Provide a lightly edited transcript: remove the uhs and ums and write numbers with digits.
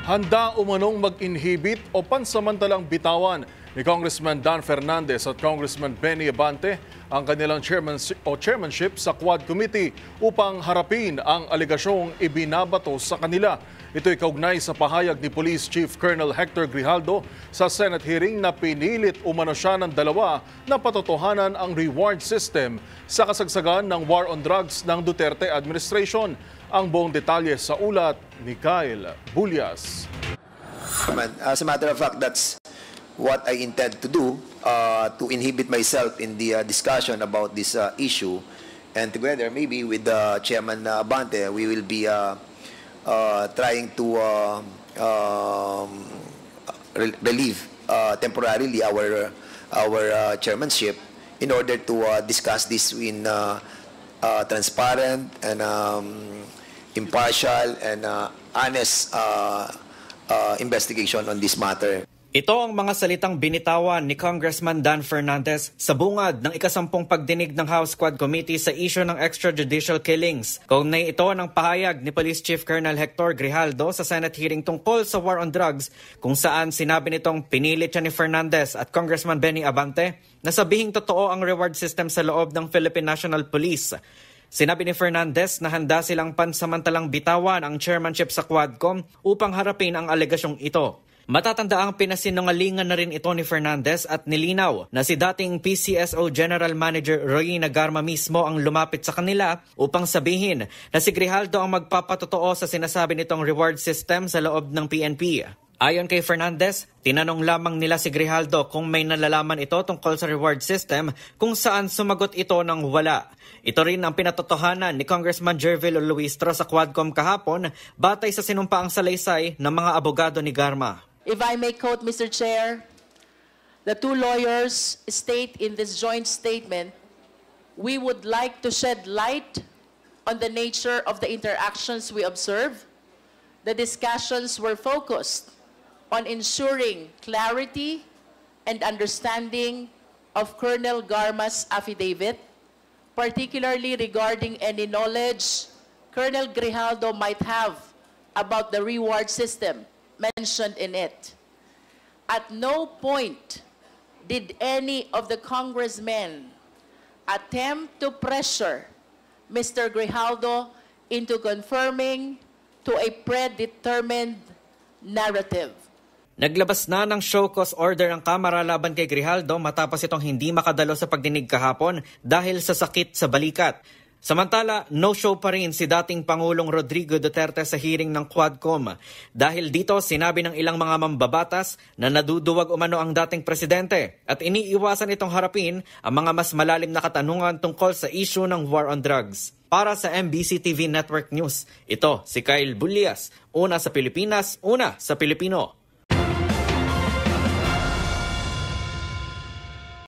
Handa umanong mag-inhibit o pansamantalang bitawan ni Congressman Dan Fernandez at Congressman Benny Abante ang kanilang chairmanship sa Quad Committee upang harapin ang aligasyong ibinabato sa kanila. Ito'y kaugnay sa pahayag ni Police Chief Colonel Hector Grijaldo sa Senate hearing na pinilit umano siya ng dalawa na patotohanan ang reward system sa kasagsagan ng war on drugs ng Duterte administration. Ang buong detalye sa ulat ni Kyle Bulias. As a matter of fact, that's what I intend to do, to inhibit myself in the discussion about this issue. And together, maybe with Chairman Abante, we will be trying to relieve temporarily our chairmanship in order to discuss this in transparent and impartial and honest investigation on this matter. Ito ang mga salitang binitawan ni Congressman Dan Fernandez sa bungad ng ikasampung pagdinig ng House Quad Committee sa issue ng extrajudicial killings. Kaugnay ito ng pahayag ni Police Chief Colonel Hector Grijaldo sa Senate hearing tungkol sa war on drugs, kung saan sinabi nitong pinilit siya ni Fernandez at Congressman Benny Abante na sabihing totoo ang reward system sa loob ng Philippine National Police. Sinabi ni Fernandez na handa silang pansamantalang bitawan ang chairmanship sa Quadcom upang harapin ang alegasyong ito. Matatanda ang pinasinungalingan na rin ito ni Fernandez at nilinaw na si dating PCSO General Manager Royina Garma mismo ang lumapit sa kanila upang sabihin na si Grijaldo ang magpapatotoo sa sinasabi nitong reward system sa loob ng PNP. Ayon kay Fernandez, tinanong lamang nila si Grijaldo kung may nalalaman ito tungkol sa reward system, kung saan sumagot ito ng wala. Ito rin ang pinatotohanan ni Congressman Jervil Luistro sa Quadcom kahapon batay sa sinumpaang salaysay ng mga abogado ni Garma. If I may quote, Mr. Chair, the two lawyers state in this joint statement, we would like to shed light on the nature of the interactions we observe. The discussions were focused on ensuring clarity and understanding of Colonel Garma's affidavit, particularly regarding any knowledge Colonel Grijaldo might have about the reward system mentioned in it. At no point did any of the congressmen attempt to pressure Mr. Grijaldo into confirming to a predetermined narrative. Naglabas na ng show cause order ang Kamara laban kay Grijaldo matapos itong hindi makadalo sa pagdinig kahapon dahil sa sakit sa balikat. Samantala, no-show pa rin si dating Pangulong Rodrigo Duterte sa hearing ng Quadcom. Dahil dito, sinabi ng ilang mga mambabatas na naduduwag umano ang dating presidente at iniiwasan itong harapin ang mga mas malalim na katanungan tungkol sa issue ng war on drugs. Para sa MBC TV Network News, ito si Kyle Bulias, una sa Pilipinas, una sa Pilipino.